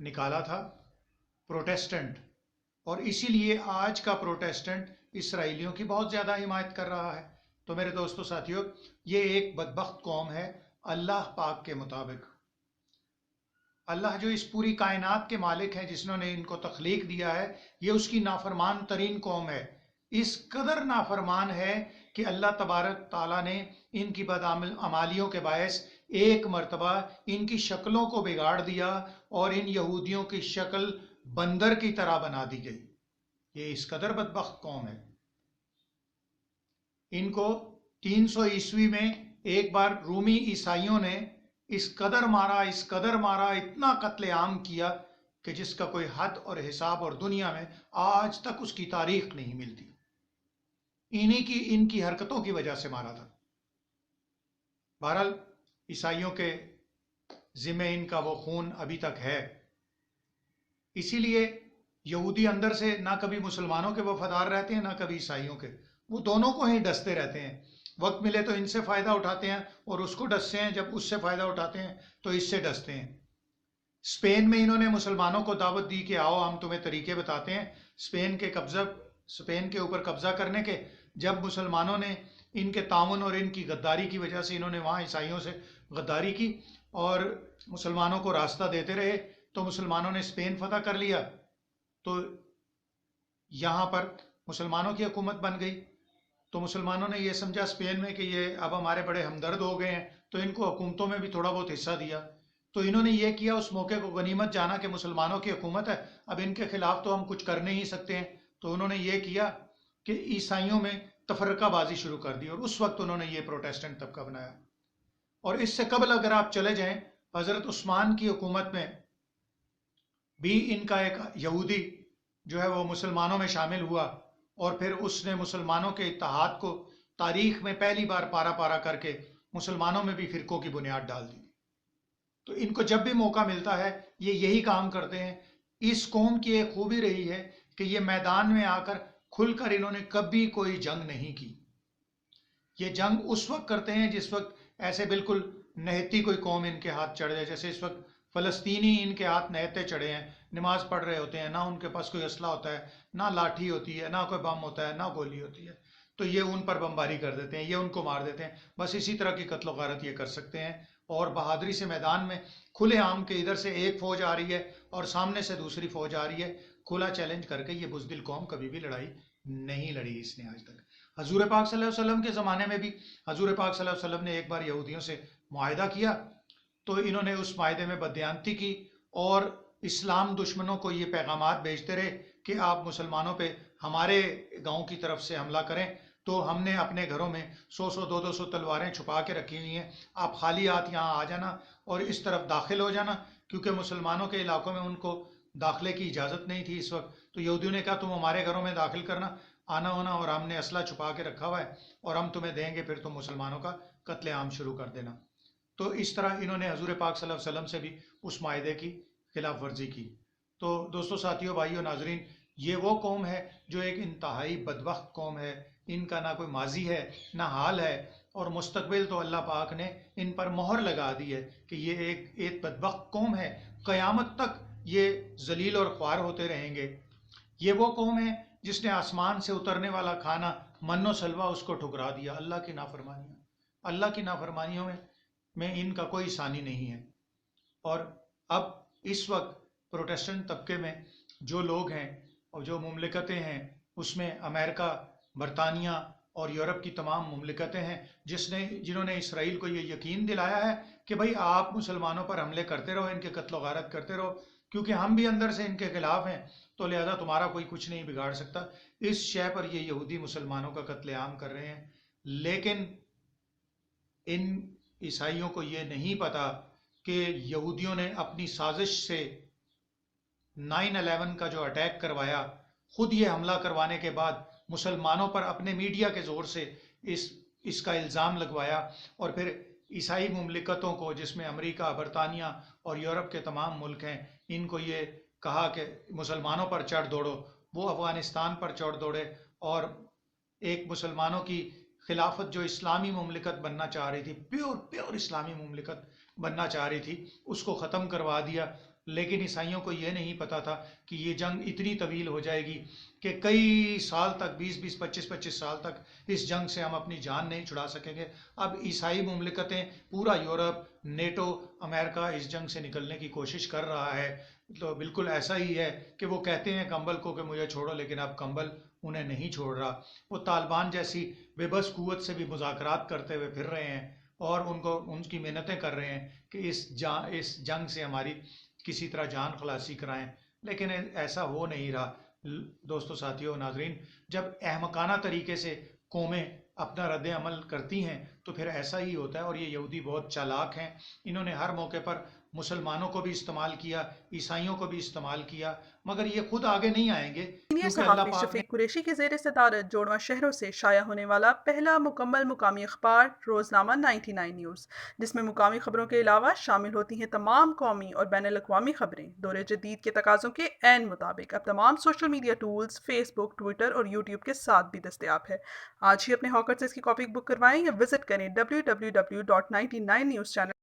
نکالا تھا پروٹیسٹنٹ، اور اسی لیے آج کا پروٹیسٹنٹ اسرائیلیوں کی بہت زیادہ حمایت کر رہا ہے۔ تو میرے دوستو ساتھیو، یہ ایک بدبخت قوم ہے اللہ پاک کے مطابق۔ اللہ جو اس پوری کائنات کے مالک ہیں، جس نے ان کو تخلیق دیا ہے، یہ اس کی نافرمان ترین قوم ہے۔ اس قدر نافرمان ہے کہ اللہ تبارک تعالیٰ نے ان کی بدعمالیوں کے باعث ایک مرتبہ ان کی شکلوں کو بگاڑ دیا اور ان یہودیوں کی شکل بندر کی طرح بنا دی گئی۔ یہ اس قدر بدبخت قوم ہے۔ ان کو 300 عیسوی میں ایک بار رومی عیسائیوں نے اس قدر مارا، اتنا قتل عام کیا کہ جس کا کوئی حد اور حساب اور دنیا میں آج تک اس کی تاریخ نہیں ملتی۔ ان کی حرکتوں کی وجہ سے مارا تھا۔ بہرحال عیسائیوں کے ذمہ ان کا وہ خون ابھی تک ہے۔ اسی لیے یہودی اندر سے نہ کبھی مسلمانوں کے وفادار رہتے ہیں، نہ کبھی عیسائیوں کے، وہ دونوں کو ہی ڈستے رہتے ہیں۔ وقت ملے تو ان سے فائدہ اٹھاتے ہیں اور اس کو ڈستے ہیں، جب اس سے فائدہ اٹھاتے ہیں تو اس سے ڈستے ہیں۔ اسپین میں انہوں نے مسلمانوں کو دعوت دی کہ آؤ ہم تمہیں طریقے بتاتے ہیں اسپین کے اوپر قبضہ کرنے کے۔ جب مسلمانوں نے ان کے تعاون اور ان کی غداری کی وجہ سے انہوں نے وہاں عیسائیوں سے غداری کی اور مسلمانوں کو راستہ دیتے رہے، تو مسلمانوں نے اسپین فتح کر لیا، تو یہاں پر مسلمانوں کی حکومت بن گئی۔ تو مسلمانوں نے یہ سمجھا اسپین میں کہ یہ اب ہمارے بڑے ہمدرد ہو گئے ہیں، تو ان کو حکومتوں میں بھی تھوڑا بہت حصہ دیا۔ تو انہوں نے یہ کیا، اس موقع کو غنیمت جانا کہ مسلمانوں کی حکومت ہے، اب ان کے خلاف تو ہم کچھ کر نہیں سکتے ہیں، تو انہوں نے یہ کیا کہ عیسائیوں میں تفرقہ بازی شروع کر دی، اور اس وقت انہوں نے یہ پروٹیسٹنٹ طبقہ بنایا۔ اور اس سے قبل اگر آپ چلے جائیں، حضرت عثمان کی حکومت میں بھی ان کا ایک یہودی جو ہے وہ مسلمانوں میں شامل ہوا، اور پھر اس نے مسلمانوں کے اتحاد کو تاریخ میں پہلی بار پارا پارا کر کے مسلمانوں میں بھی فرقوں کی بنیاد ڈال دی۔ تو ان کو جب بھی موقع ملتا ہے یہ یہی کام کرتے ہیں۔ اس قوم کی ایک خوبی رہی ہے کہ یہ میدان میں آ کر کھل کر انہوں نے کبھی کوئی جنگ نہیں کی۔ یہ جنگ اس وقت کرتے ہیں جس وقت ایسے بالکل نہتی کوئی قوم ان کے ہاتھ چڑھ جائے، جیسے اس وقت فلسطینی ان کے ہاتھ نہتے چڑھے ہیں، نماز پڑھ رہے ہوتے ہیں، نہ ان کے پاس کوئی اسلحہ ہوتا ہے، نہ لاٹھی ہوتی ہے، نہ کوئی بم ہوتا ہے، نہ گولی ہوتی ہے، تو یہ ان پر بمباری کر دیتے ہیں، یہ ان کو مار دیتے ہیں۔ بس اسی طرح کی قتل و غارت یہ کر سکتے ہیں، اور بہادری سے میدان میں کھلے عام کے ادھر سے ایک فوج آ رہی ہے اور سامنے سے دوسری فوج آ رہی ہے، کھلا چیلنج کر کے یہ بزدل قوم کبھی بھی لڑائی نہیں لڑی اس نے آج تک۔ حضور پاک صلی اللہ علیہ وسلم کے زمانے میں بھی حضور پاک صلی اللہ علیہ وسلم نے ایک بار یہودیوں سے معاہدہ کیا، تو انہوں نے اس معاہدے میں بددیانتی کی اور اسلام دشمنوں کو یہ پیغامات بھیجتے رہے کہ آپ مسلمانوں پہ ہمارے گاؤں کی طرف سے حملہ کریں، تو ہم نے اپنے گھروں میں 100 200 تلواریں چھپا کے رکھی ہوئی ہیں، آپ خالی ہاتھ یہاں آ جانا اور اس طرف داخل ہو جانا، کیونکہ مسلمانوں کے علاقوں میں ان کو داخلے کی اجازت نہیں تھی اس وقت۔ تو یہودیوں نے کہا تم ہمارے گھروں میں داخل کرنا، آنا ہونا، اور ہم نے اسلحہ چھپا کے رکھا ہوا ہے اور ہم تمہیں دیں گے، پھر تم مسلمانوں کا قتل عام شروع کر دینا۔ تو اس طرح انہوں نے حضور پاک صلی اللہ علیہ وسلم سے بھی اس معاہدے کی خلاف ورزی کی۔ تو دوستو، ساتھیو، بھائیو، ناظرین، یہ وہ قوم ہے جو ایک انتہائی بدبخت قوم ہے۔ ان کا نہ کوئی ماضی ہے نہ حال ہے، اور مستقبل تو اللہ پاک نے ان پر مہر لگا دی ہے کہ یہ ایک بدبخت قوم ہے، قیامت تک یہ ذلیل اور خوار ہوتے رہیں گے۔ یہ وہ قوم ہے جس نے آسمان سے اترنے والا کھانا من و سلوہ اس کو ٹھکرا دیا۔ اللہ کی نافرمانیوں میں ان کا کوئی ثانی نہیں ہے۔ اور اب اس وقت پروٹیسٹنٹ طبقے میں جو لوگ ہیں اور جو مملکتیں ہیں، اس میں امریکہ، برطانیہ اور یورپ کی تمام مملکتیں ہیں جنہوں نے اسرائیل کو یہ یقین دلایا ہے کہ بھائی آپ مسلمانوں پر حملے کرتے رہو، ان کے قتل و غارت کرتے رہو، کیونکہ ہم بھی اندر سے ان کے خلاف ہیں، تو لہذا تمہارا کوئی کچھ نہیں بگاڑ سکتا۔ اس شے پر یہ یہودی مسلمانوں کا قتل عام کر رہے ہیں، لیکن ان عیسائیوں کو یہ نہیں پتا کہ یہودیوں نے اپنی سازش سے 9/11 کا جو اٹیک کروایا، خود یہ حملہ کروانے کے بعد مسلمانوں پر اپنے میڈیا کے زور سے اس کا الزام لگوایا، اور پھر عیسائی مملکتوں کو، جس میں امریکہ، برطانیہ اور یورپ کے تمام ملک ہیں، ان کو یہ کہا کہ مسلمانوں پر چڑھ دوڑو۔ وہ افغانستان پر چڑھ دوڑے اور ایک مسلمانوں کی خلافت جو اسلامی مملکت بننا چاہ رہی تھی، پیور اسلامی مملکت بننا چاہ رہی تھی، اس کو ختم کروا دیا۔ لیکن عیسائیوں کو یہ نہیں پتا تھا کہ یہ جنگ اتنی طویل ہو جائے گی کہ کئی سال تک 20 25 سال تک اس جنگ سے ہم اپنی جان نہیں چھڑا سکیں گے. اب عیسائی مملکتیں، پورا یورپ، نیٹو، امریکہ اس جنگ سے نکلنے کی کوشش کر رہا ہے. تو بالکل ایسا ہی ہے کہ وہ کہتے ہیں کمبل کو کہ مجھے چھوڑو، لیکن اب کمبل انہیں نہیں چھوڑ رہا. وہ طالبان جیسی بے بس قوت سے بھی مذاکرات کرتے ہوئے پھر رہے ہیں اور ان کی محنتیں کر رہے ہیں کہ اس جنگ سے ہماری کسی طرح جان خلاصی کرائیں، لیکن ایسا ہو نہیں رہا. دوستو، ساتھیو، ناظرین، جب احمقانہ طریقے سے قومیں اپنا رد عمل کرتی ہیں تو پھر ایسا ہی ہوتا ہے. اور یہ یہودی بہت چالاک ہیں. انہوں نے ہر موقع پر مسلمانوں کو بھی استعمال کیا، عیسائیوں کو بھی استعمال کیا، مگر یہ خود آگے نہیں آئیں گے سینئر کیونکہ اللہ صحافی پاک نے شفیق قریشی کی زیر صدارت جوڑواں شہروں سے شائع ہونے والا پہلا مکمل مقامی اخبار روزنامہ 99 نیوز، جس میں مقامی خبروں کے علاوہ شامل ہوتی ہیں تمام قومی اور بین الاقوامی خبریں. دور جدید کے تقاضوں کے عین مطابق اب تمام سوشل میڈیا ٹولز فیس بک، ٹویٹر اور یوٹیوب کے ساتھ بھی دستیاب ہے. آج ہی اپنے ہاکر سے اس کی کاپی بک کروائیں یا وزٹ کریں www.99news channel